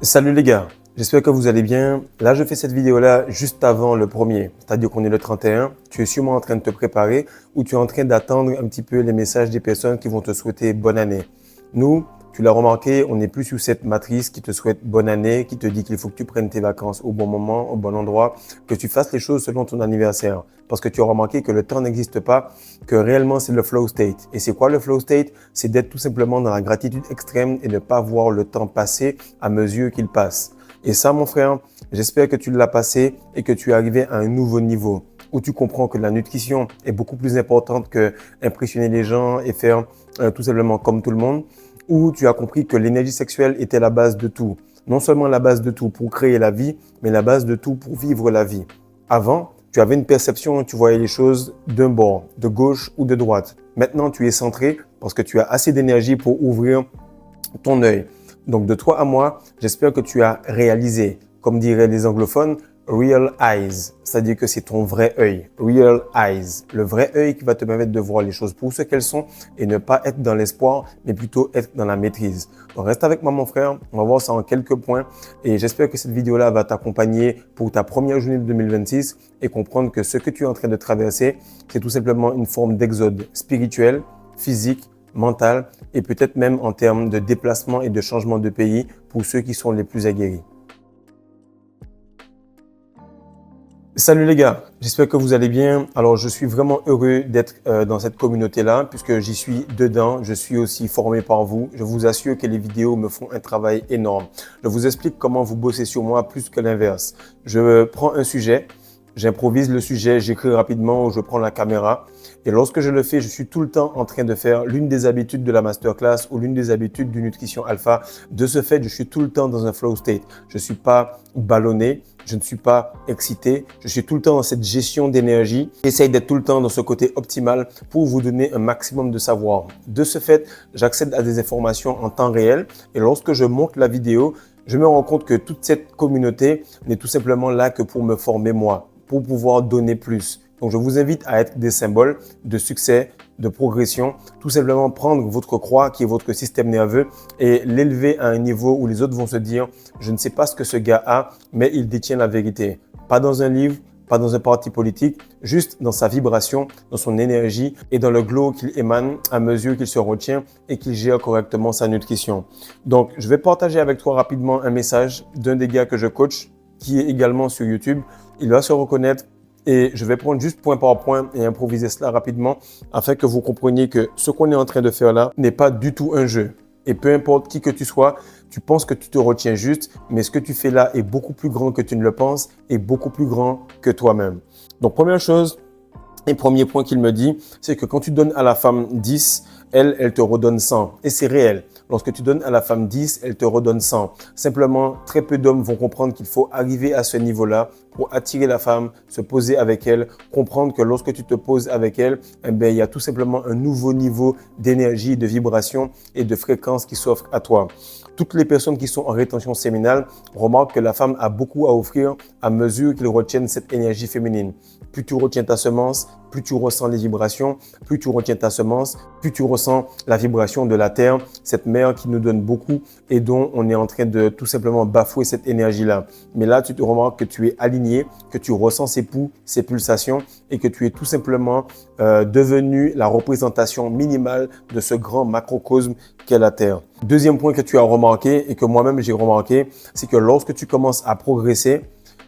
Salut les gars, j'espère que vous allez bien. Là, je fais cette vidéo-là juste avant le premier, c'est-à-dire qu'on est le 31. Tu es sûrement en train de te préparer ou tu es en train d'attendre un petit peu les messages des personnes qui vont te souhaiter bonne année. Nous, tu l'as remarqué, on n'est plus sous cette matrice qui te souhaite bonne année, qui te dit qu'il faut que tu prennes tes vacances au bon moment, au bon endroit, que tu fasses les choses selon ton anniversaire. Parce que tu as remarqué que le temps n'existe pas, que réellement c'est le flow state. Et c'est quoi le flow state? C'est d'être tout simplement dans la gratitude extrême et ne pas voir le temps passer à mesure qu'il passe. Et ça, mon frère, j'espère que tu l'as passé et que tu es arrivé à un nouveau niveau où tu comprends que la nutrition est beaucoup plus importante que impressionner les gens et faire tout simplement comme tout le monde, où tu as compris que l'énergie sexuelle était la base de tout. Non seulement la base de tout pour créer la vie, mais la base de tout pour vivre la vie. Avant, tu avais une perception, tu voyais les choses d'un bord, de gauche ou de droite. Maintenant, tu es centré parce que tu as assez d'énergie pour ouvrir ton œil. Donc, de toi à moi, j'espère que tu as réalisé, comme diraient les anglophones, real eyes, c'est-à-dire que c'est ton vrai œil, real eyes, le vrai œil qui va te permettre de voir les choses pour ce qu'elles sont et ne pas être dans l'espoir, mais plutôt être dans la maîtrise. Donc reste avec moi mon frère, on va voir ça en quelques points et j'espère que cette vidéo-là va t'accompagner pour ta première journée de 2026 et comprendre que ce que tu es en train de traverser, c'est tout simplement une forme d'exode spirituel, physique, mental et peut-être même en termes de déplacement et de changement de pays pour ceux qui sont les plus aguerris. Salut les gars, j'espère que vous allez bien. Alors je suis vraiment heureux d'être dans cette communauté-là puisque j'y suis dedans, je suis aussi formé par vous. Je vous assure que les vidéos me font un travail énorme. Je vous explique comment vous bossez sur moi plus que l'inverse. Je prends un sujet, j'improvise le sujet, j'écris rapidement ou je prends la caméra. Et lorsque je le fais, je suis tout le temps en train de faire l'une des habitudes de la masterclass ou l'une des habitudes du Nutrition Alpha. De ce fait, je suis tout le temps dans un flow state. Je ne suis pas ballonné, je ne suis pas excité. Je suis tout le temps dans cette gestion d'énergie. J'essaye d'être tout le temps dans ce côté optimal pour vous donner un maximum de savoir. De ce fait, j'accède à des informations en temps réel. Et lorsque je monte la vidéo, je me rends compte que toute cette communauté n'est tout simplement là que pour me former moi, pour pouvoir donner plus. Donc, je vous invite à être des symboles de succès, de progression. Tout simplement prendre votre croix, qui est votre système nerveux, et l'élever à un niveau où les autres vont se dire « Je ne sais pas ce que ce gars a, mais il détient la vérité. » Pas dans un livre, pas dans un parti politique, juste dans sa vibration, dans son énergie et dans le glow qu'il émane à mesure qu'il se retient et qu'il gère correctement sa nutrition. Donc, je vais partager avec toi rapidement un message d'un des gars que je coach, qui est également sur YouTube. Il va se reconnaître. Et je vais prendre juste point par point et improviser cela rapidement afin que vous compreniez que ce qu'on est en train de faire là n'est pas du tout un jeu. Et peu importe qui que tu sois, tu penses que tu te retiens juste, mais ce que tu fais là est beaucoup plus grand que tu ne le penses et beaucoup plus grand que toi-même. Donc, première chose et premier point qu'il me dit, c'est que quand tu donnes à la femme 10, elle te redonne 100. Et c'est réel. Lorsque tu donnes à la femme 10, elle te redonne 100. Simplement, très peu d'hommes vont comprendre qu'il faut arriver à ce niveau-là pour attirer la femme, se poser avec elle, comprendre que lorsque tu te poses avec elle, eh bien, il y a tout simplement un nouveau niveau d'énergie, de vibration et de fréquence qui s'offre à toi. Toutes les personnes qui sont en rétention séminale remarquent que la femme a beaucoup à offrir à mesure qu'ils retiennent cette énergie féminine. Plus tu retiens ta semence, plus tu ressens les vibrations, plus tu retiens ta semence, plus tu ressens la vibration de la terre, cette mère qui nous donne beaucoup et dont on est en train de tout simplement bafouer cette énergie-là. Mais là, tu te remarques que tu es aligné, que tu ressens ses pouls, ses pulsations et que tu es tout simplement devenu la représentation minimale de ce grand macrocosme qu'est la Terre. Deuxième point que tu as remarqué et que moi-même j'ai remarqué, c'est que lorsque tu commences à progresser,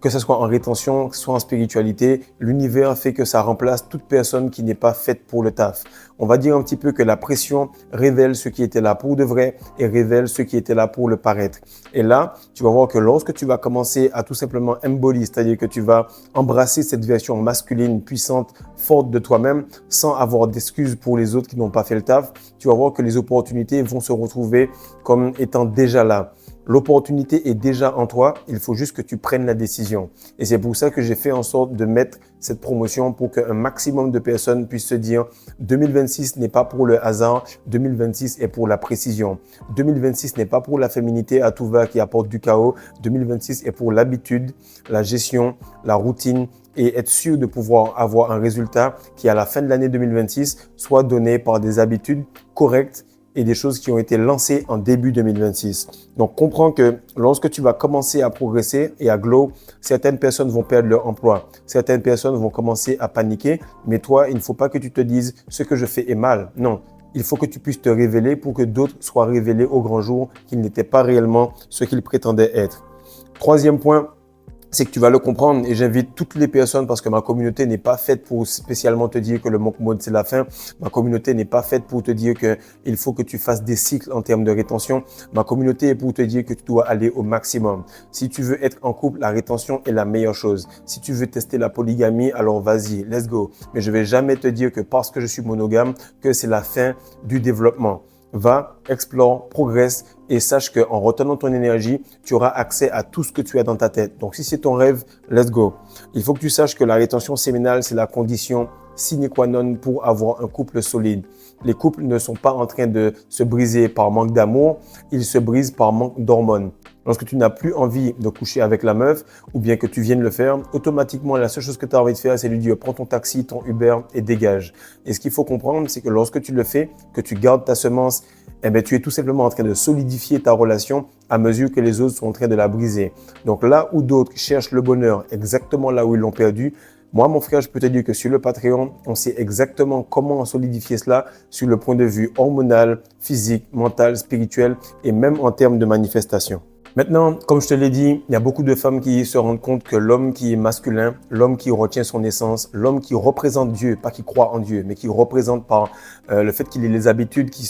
que ce soit en rétention, que ce soit en spiritualité, l'univers fait que ça remplace toute personne qui n'est pas faite pour le taf. On va dire un petit peu que la pression révèle ceux qui étaient là pour de vrai et révèle ceux qui étaient là pour le paraître. Et là, tu vas voir que lorsque tu vas commencer à tout simplement embody, c'est-à-dire que tu vas embrasser cette version masculine, puissante, forte de toi-même, sans avoir d'excuses pour les autres qui n'ont pas fait le taf, tu vas voir que les opportunités vont se retrouver comme étant déjà là. L'opportunité est déjà en toi, il faut juste que tu prennes la décision. Et c'est pour ça que j'ai fait en sorte de mettre cette promotion pour qu'un maximum de personnes puissent se dire 2026 n'est pas pour le hasard, 2026 est pour la précision. 2026 n'est pas pour la féminité à tout va qui apporte du chaos, 2026 est pour l'habitude, la gestion, la routine et être sûr de pouvoir avoir un résultat qui à la fin de l'année 2026 soit donné par des habitudes correctes et des choses qui ont été lancées en début 2026. Donc, comprends que lorsque tu vas commencer à progresser et à glow, certaines personnes vont perdre leur emploi. Certaines personnes vont commencer à paniquer. Mais toi, il ne faut pas que tu te dises « ce que je fais est mal ». Non. Il faut que tu puisses te révéler pour que d'autres soient révélés au grand jour qu'ils n'étaient pas réellement ce qu'ils prétendaient être. Troisième point, c'est que tu vas le comprendre et j'invite toutes les personnes parce que ma communauté n'est pas faite pour spécialement te dire que le monk mode c'est la fin. Ma communauté n'est pas faite pour te dire que il faut que tu fasses des cycles en termes de rétention. Ma communauté est pour te dire que tu dois aller au maximum. Si tu veux être en couple, la rétention est la meilleure chose. Si tu veux tester la polygamie, alors vas-y, let's go. Mais je vais jamais te dire que parce que je suis monogame, que c'est la fin du développement. Va, explore, progresse et sache qu'en retenant ton énergie, tu auras accès à tout ce que tu as dans ta tête. Donc, si c'est ton rêve, let's go. Il faut que tu saches que la rétention séminale, c'est la condition sine qua non pour avoir un couple solide. Les couples ne sont pas en train de se briser par manque d'amour, ils se brisent par manque d'hormones. Lorsque tu n'as plus envie de coucher avec la meuf ou bien que tu viennes le faire, automatiquement, la seule chose que tu as envie de faire, c'est lui dire prends ton taxi, ton Uber et dégage. Et ce qu'il faut comprendre, c'est que lorsque tu le fais, que tu gardes ta semence, eh bien, tu es tout simplement en train de solidifier ta relation à mesure que les autres sont en train de la briser. Donc là où d'autres cherchent le bonheur exactement là où ils l'ont perdu, moi, mon frère, je peux te dire que sur le Patreon, on sait exactement comment solidifier cela sur le point de vue hormonal, physique, mental, spirituel et même en termes de manifestation. Maintenant, comme je te l'ai dit, il y a beaucoup de femmes qui se rendent compte que l'homme qui est masculin, l'homme qui retient son essence, l'homme qui représente Dieu, pas qui croit en Dieu, mais qui représente par le fait qu'il ait les habitudes, qui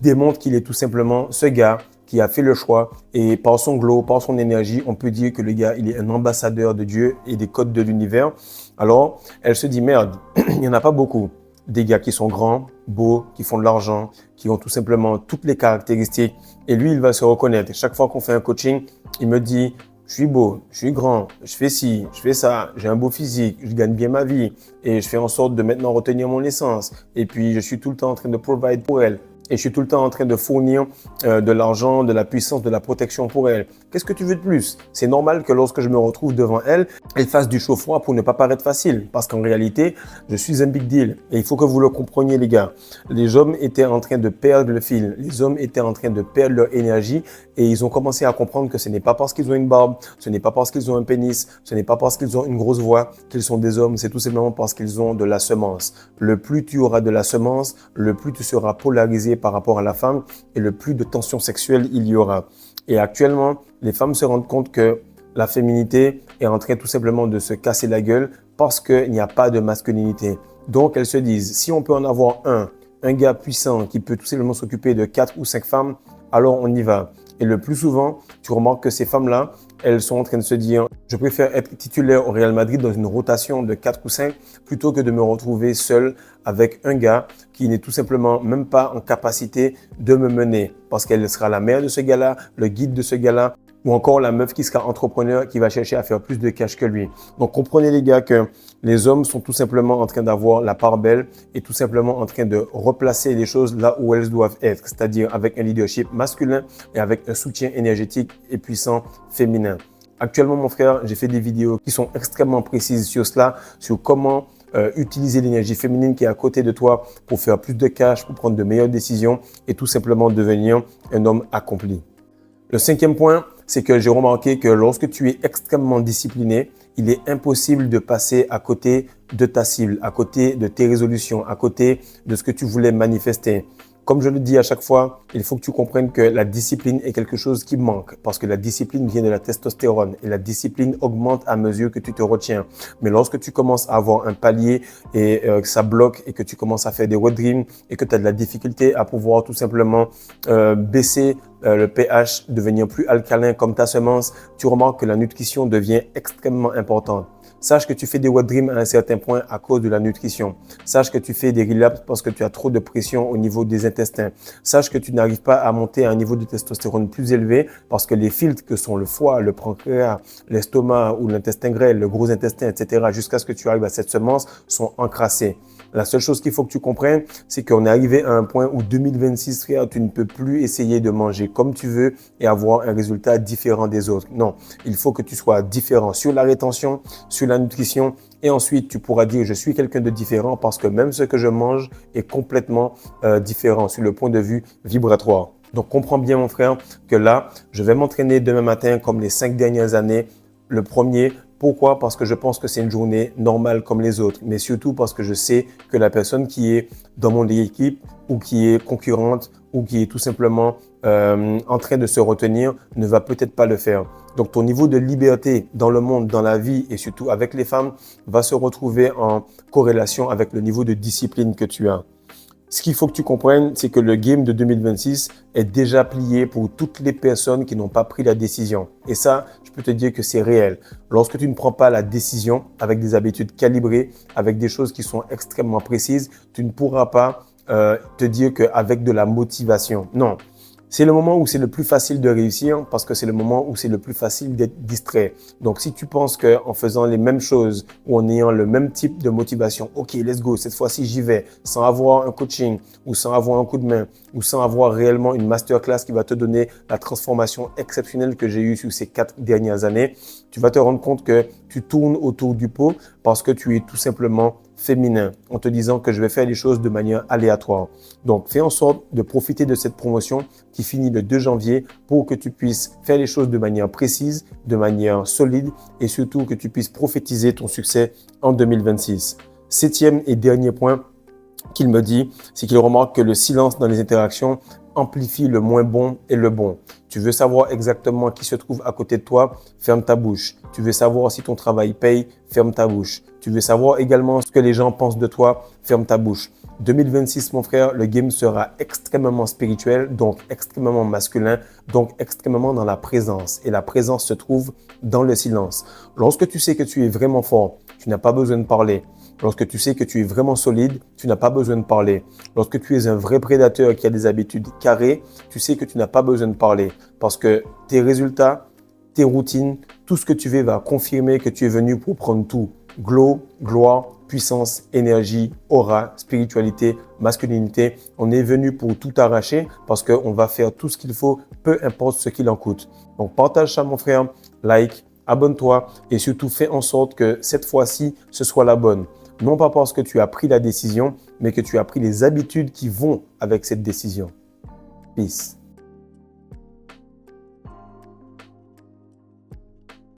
démontre qu'il est tout simplement ce gars qui a fait le choix et par son glow, par son énergie, on peut dire que le gars, il est un ambassadeur de Dieu et des codes de l'univers. Alors, elle se dit, merde, il n'y en a pas beaucoup. Des gars qui sont grands, beaux, qui font de l'argent, qui ont tout simplement toutes les caractéristiques. Et lui, il va se reconnaître. Chaque fois qu'on fait un coaching, il me dit, je suis beau, je suis grand, je fais ci, je fais ça, j'ai un beau physique, je gagne bien ma vie et je fais en sorte de maintenant retenir mon essence. Et puis, je suis tout le temps en train de provide pour elle. Et je suis tout le temps en train de fournir de l'argent, de la puissance, de la protection pour elle. Qu'est-ce que tu veux de plus? C'est normal que lorsque je me retrouve devant elle, elle fasse du chaud-froid pour ne pas paraître facile. Parce qu'en réalité, je suis un big deal. Et il faut que vous le compreniez, les gars. Les hommes étaient en train de perdre le fil. Les hommes étaient en train de perdre leur énergie. Et ils ont commencé à comprendre que ce n'est pas parce qu'ils ont une barbe, ce n'est pas parce qu'ils ont un pénis, ce n'est pas parce qu'ils ont une grosse voix qu'ils sont des hommes. C'est tout simplement parce qu'ils ont de la semence. Le plus tu auras de la semence, le plus tu seras polarisé par rapport à la femme et le plus de tension sexuelle il y aura. Et actuellement, les femmes se rendent compte que la féminité est en train tout simplement de se casser la gueule parce qu'il n'y a pas de masculinité. Donc, elles se disent, si on peut en avoir un gars puissant qui peut tout simplement s'occuper de 4 ou 5 femmes, alors on y va. Et le plus souvent, tu remarques que ces femmes-là, elles sont en train de se dire « je préfère être titulaire au Real Madrid dans une rotation de 4 ou 5 plutôt que de me retrouver seul avec un gars qui n'est tout simplement même pas en capacité de me mener parce qu'elle sera la mère de ce gars-là, le guide de ce gars-là ou encore la meuf qui sera entrepreneur qui va chercher à faire plus de cash que lui. » Donc, comprenez les gars que les hommes sont tout simplement en train d'avoir la part belle et tout simplement en train de replacer les choses là où elles doivent être, c'est-à-dire avec un leadership masculin et avec un soutien énergétique et puissant féminin. Actuellement, mon frère, j'ai fait des vidéos qui sont extrêmement précises sur cela, sur comment utiliser l'énergie féminine qui est à côté de toi pour faire plus de cash, pour prendre de meilleures décisions et tout simplement devenir un homme accompli. Le 5e point, c'est que j'ai remarqué que lorsque tu es extrêmement discipliné, il est impossible de passer à côté de ta cible, à côté de tes résolutions, à côté de ce que tu voulais manifester. Comme je le dis à chaque fois, il faut que tu comprennes que la discipline est quelque chose qui manque parce que la discipline vient de la testostérone et la discipline augmente à mesure que tu te retiens. Mais lorsque tu commences à avoir un palier et que ça bloque et que tu commences à faire des wet dreams et que tu as de la difficulté à pouvoir tout simplement baisser le pH, devenir plus alcalin comme ta semence, tu remarques que la nutrition devient extrêmement importante. Sache que tu fais des wet dreams à un certain point à cause de la nutrition. Sache que tu fais des relapses parce que tu as trop de pression au niveau des intestins. Sache que tu n'arrives pas à monter à un niveau de testostérone plus élevé parce que les filtres que sont le foie, le pancréas, l'estomac ou l'intestin grêle, le gros intestin, etc., jusqu'à ce que tu arrives à cette semence, sont encrassés. La seule chose qu'il faut que tu comprennes, c'est qu'on est arrivé à un point où 2026, frère, tu ne peux plus essayer de manger comme tu veux et avoir un résultat différent des autres. Non, il faut que tu sois différent sur la rétention, sur la nutrition et ensuite tu pourras dire je suis quelqu'un de différent parce que même ce que je mange est complètement différent sur le point de vue vibratoire. Donc, comprends bien, mon frère, que là, je vais m'entraîner demain matin comme les 5 dernières années. Le premier, pourquoi? Parce que je pense que c'est une journée normale comme les autres, mais surtout parce que je sais que la personne qui est dans mon équipe ou qui est concurrente ou qui est tout simplement en train de se retenir ne va peut-être pas le faire. Donc, ton niveau de liberté dans le monde, dans la vie et surtout avec les femmes va se retrouver en corrélation avec le niveau de discipline que tu as. Ce qu'il faut que tu comprennes, c'est que le game de 2026 est déjà plié pour toutes les personnes qui n'ont pas pris la décision. Et ça, je peux te dire que c'est réel. Lorsque tu ne prends pas la décision avec des habitudes calibrées, avec des choses qui sont extrêmement précises, tu ne pourras pas te dire qu'avec de la motivation. Non. C'est le moment où c'est le plus facile de réussir parce que c'est le moment où c'est le plus facile d'être distrait. Donc, si tu penses qu'en faisant les mêmes choses ou en ayant le même type de motivation, OK, let's go, cette fois-ci j'y vais, sans avoir un coaching ou sans avoir un coup de main ou sans avoir réellement une masterclass qui va te donner la transformation exceptionnelle que j'ai eue sur ces 4 dernières années, tu vas te rendre compte que tu tournes autour du pot parce que tu es tout simplement féminin en te disant que je vais faire les choses de manière aléatoire. Donc, fais en sorte de profiter de cette promotion qui finit le 2 janvier pour que tu puisses faire les choses de manière précise, de manière solide et surtout que tu puisses prophétiser ton succès en 2026. 7e et dernier point qu'il me dit, c'est qu'il remarque que le silence dans les interactions amplifie le moins bon et le bon. Tu veux savoir exactement qui se trouve à côté de toi, ferme ta bouche. Tu veux savoir si ton travail paye, ferme ta bouche. Tu veux savoir également ce que les gens pensent de toi, ferme ta bouche. 2026, mon frère, le game sera extrêmement spirituel, donc extrêmement masculin, donc extrêmement dans la présence. Et la présence se trouve dans le silence. Lorsque tu sais que tu es vraiment fort, tu n'as pas besoin de parler. Lorsque tu sais que tu es vraiment solide, tu n'as pas besoin de parler. Lorsque tu es un vrai prédateur qui a des habitudes carrées, tu sais que tu n'as pas besoin de parler parce que tes résultats, tes routines, tout ce que tu fais va confirmer que tu es venu pour prendre tout. Gloire, puissance, énergie, aura, spiritualité, masculinité. On est venu pour tout arracher parce qu'on va faire tout ce qu'il faut, peu importe ce qu'il en coûte. Donc, partage ça, mon frère, like, abonne-toi et surtout fais en sorte que cette fois-ci, ce soit la bonne. Non pas parce que tu as pris la décision, mais que tu as pris les habitudes qui vont avec cette décision. Peace.